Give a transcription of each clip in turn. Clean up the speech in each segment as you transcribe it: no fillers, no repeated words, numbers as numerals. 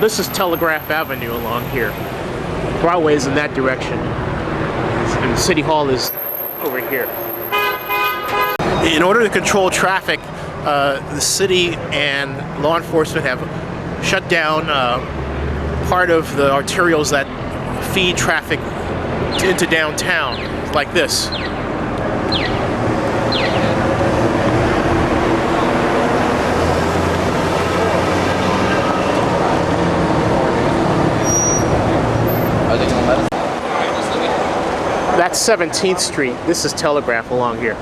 this is Telegraph Avenue along here. Broadway is in that direction. And City Hall is over here. In order to control traffic, the city and law enforcement have shut down part of the arterials that feed traffic into downtown, like this. That's 17th Street. This is Telegraph along here.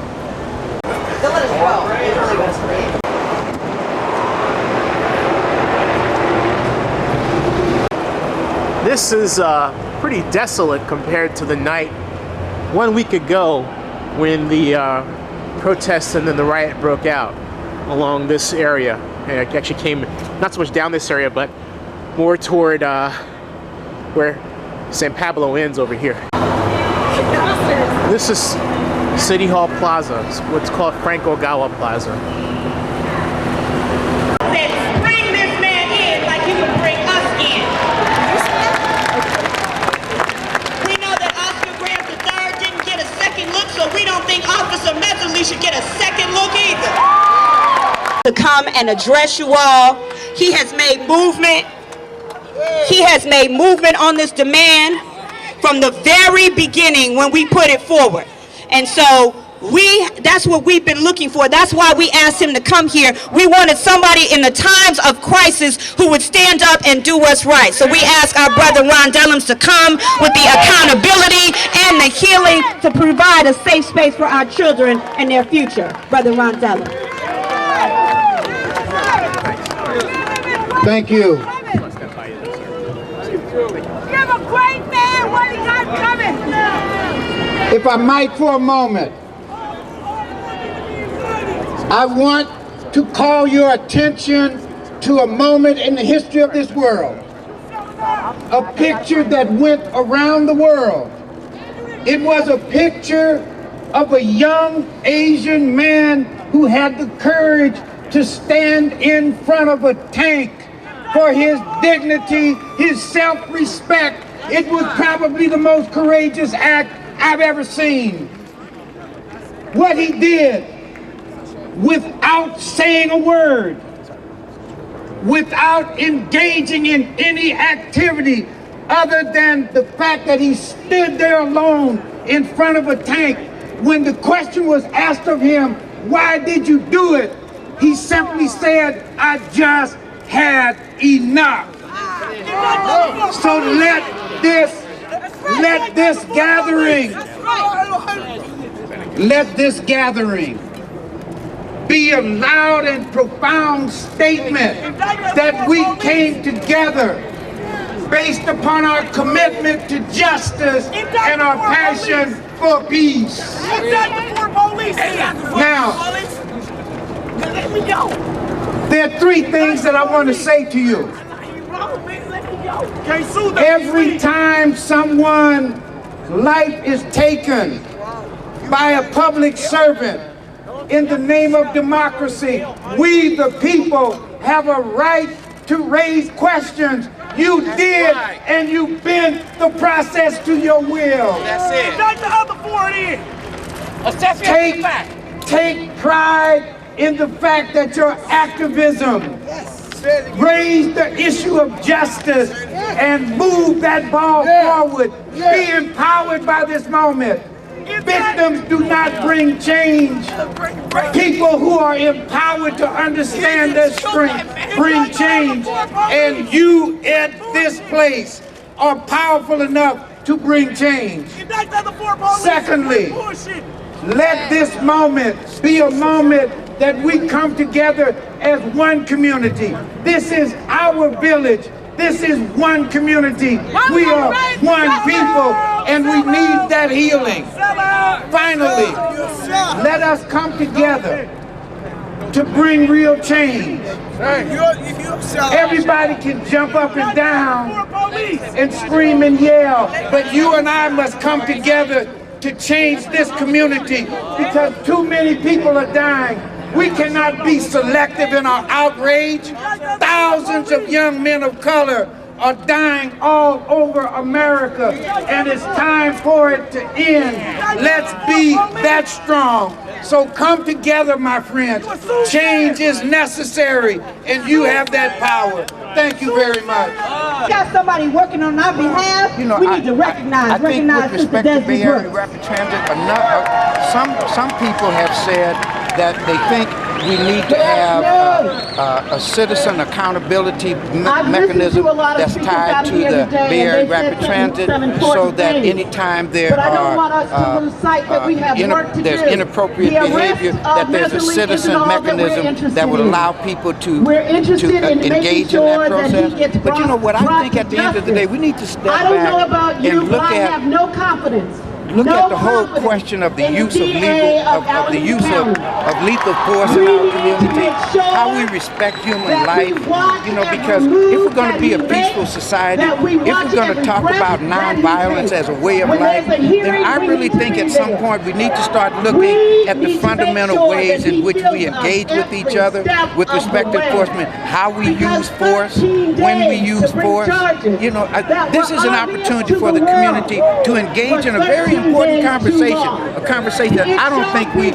This is pretty desolate compared to the night 1 week ago when the protests and then the riot broke out along this area. And it actually came not so much down this area, but more toward where San Pablo ends over here. This is City Hall Plaza. It's what's called Frank Ogawa Plaza. Bring this man in like he would bring us in. We know that Oscar Grant III didn't get a second look, so we don't think Officer Messerly should get a second look either. To come and address you all, he has made movement. He has made movement on this demand from the very beginning when we put it forward. And so that's what we've been looking for. That's why we asked him to come here. We wanted somebody in the times of crisis who would stand up and do what's right. So we asked our brother Ron Dellums to come with the accountability and the healing to provide a safe space for our children and their future. Brother Ron Dellums. Thank you. Give a great man what he got coming. If I might for a moment, I want to call your attention to a moment in the history of this world. A picture that went around the world. It was a picture of a young Asian man who had the courage to stand in front of a tank for his dignity, his self-respect. It was probably the most courageous act I've ever seen. What he did, without saying a word, without engaging in any activity other than the fact that he stood there alone in front of a tank. When the question was asked of him, why did you do it? He simply said, I just had enough. So let this gathering be a loud and profound statement that we came together based upon our commitment to justice and our passion for peace. Now, there are three things that I want to say to you. Every time someone's life is taken by a public servant in the name of democracy, we the people have a right to raise questions. You did, and you bent the process to your will. That's it. Take the other four in. Take pride in the fact that your activism raised the issue of justice and moved that ball forward. Be empowered by this moment. Victims do not bring change. People who are empowered to understand their strength bring change. And you at this place are powerful enough to bring change. Secondly, let this moment be a moment that we come together as one community. This is our village. This is one community. We are one people, and we need that healing. Finally, let us come together to bring real change. Everybody can jump up and down and scream and yell, but you and I must come together to change this community because too many people are dying. We cannot be selective in our outrage. Thousands of young men of color are dying all over America, and it's time for it to end. Let's be that strong. So come together, my friends. Change is necessary, and you have that power. Thank you very much. Got somebody working on our behalf. You know, we need to recognize I think with respect to Bay Area Brooks. Rapid Transit, some people have said that they think we need to have a citizen accountability mechanism that's tied to the Bay Area Rapid Transit, so that anytime there there's inappropriate behavior, that there's a citizen mechanism that would allow people to engage in that process. But you know what, I think at the end of the day, we need to step back and look at the whole question of the use of lethal force in our community, how we respect human life, you know, because if we're going to be a peaceful society, if we're going to talk about nonviolence as a way of life, then I really think at some point we need to start looking at the fundamental ways in which we engage with each other with respect to enforcement, how we use force, when we use force. You know, this is an opportunity for the community to engage in a very important conversation, a conversation that I don't think we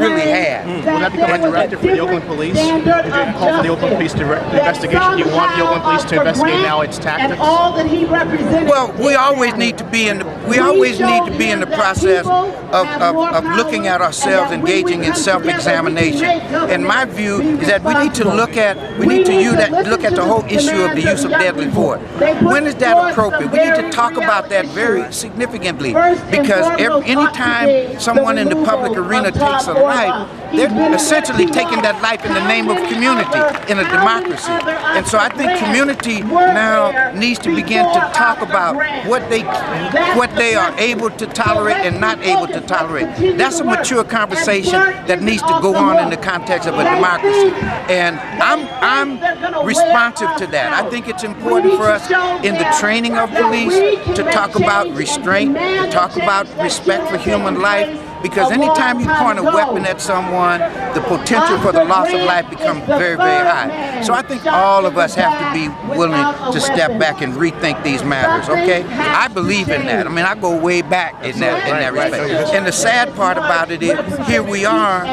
really had. Will that become a directive for the Oakland Police? Did you call for the Oakland Police to investigation? You want the Oakland Police to investigate now its tactics? Well, we always need to be in the process of looking at ourselves, engaging in self-examination. And my view is that we need to look at the whole issue of the use of deadly force. When is that appropriate? We need to talk about that very significantly, because anytime someone in the public arena takes a life, they're essentially taking that life in the name of community in a democracy. And so I think community now needs to begin to talk about what they are able to tolerate and not able to tolerate. That's a mature conversation that needs to go on in the context of a democracy. And I'm responsive to that. I think it's important for us in the training of police to talk about restraint, to talk about respect for human life, because anytime you point a weapon at someone, the potential for the loss of life becomes very, very high. So I think all of us have to be willing to step back and rethink these matters, okay? I believe in that. I mean, I go way back in that respect. And the sad part about it is, here we are,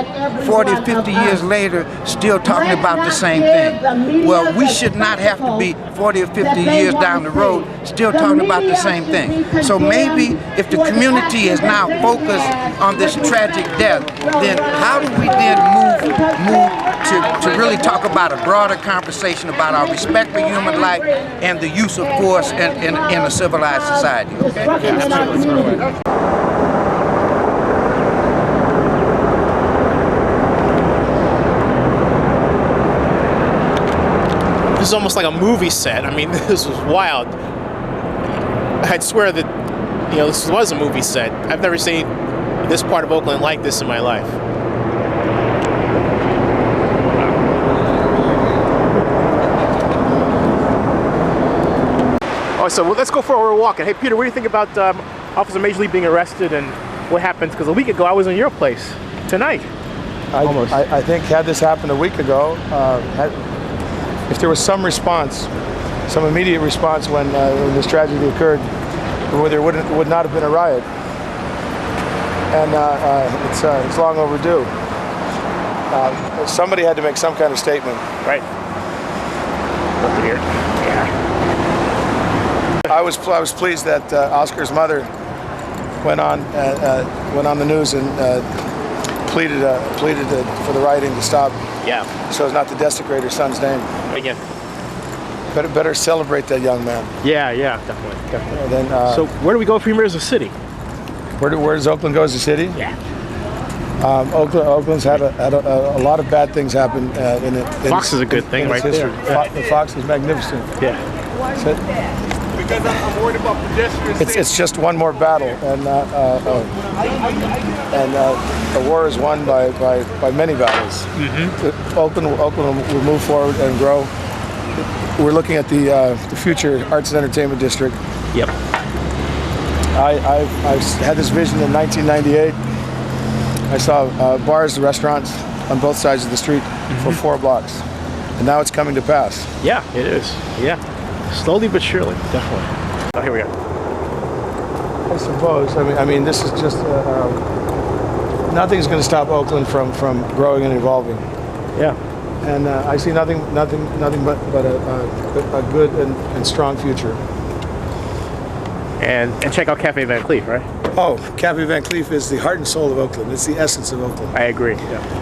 40, 50 years later, still talking about the same thing. Well, we should not have to be 40 or 50 years down the road still talking about the same thing. So maybe if the community is now focused on this tragic death, then how do we then move to really talk about a broader conversation about our respect for human life and the use of force in a civilized society? Okay? This is almost like a movie set. I mean, this was wild. I'd swear that, you know, this was a movie set. I've never seen this part of Oakland like this in my life. Oh, so let's go for a walk. And hey, Peter, what do you think about Officer Major Lee being arrested and what happens? Because a week ago I was in your place tonight. I think had this happened a week ago, if there was some response, some immediate response when this tragedy occurred, there would not have been a riot. And it's long overdue. Somebody had to make some kind of statement. Right. Over here. Yeah. I was pleased that Oscar's mother went on the news and pleaded for the rioting to stop. Yeah. So as not to desecrate her son's name. Again. Better celebrate that young man. Yeah, definitely. Then, so where do we go from here as a city? Where does Oakland go as a city? Yeah. Oakland's had a lot of bad things happen in it. Fox is a good thing right there. The Fox is magnificent. Yeah. Because I'm worried about pedestrians. It's just one more battle, and the war is won by many battles. Mm-hmm. Oakland will move forward and grow. We're looking at the future Arts and Entertainment District. Yep. I had this vision in 1998. I saw bars, restaurants, on both sides of the street for 4 blocks. And now it's coming to pass. Yeah, it is. Yeah. Slowly but surely, definitely. Oh, here we go. I suppose. I mean, this is just nothing's going to stop Oakland from growing and evolving. Yeah. And I see nothing but a good and strong future. And check out Cafe Van Cleef, right? Oh, Cafe Van Cleef is the heart and soul of Oakland. It's the essence of Oakland. I agree. Yeah.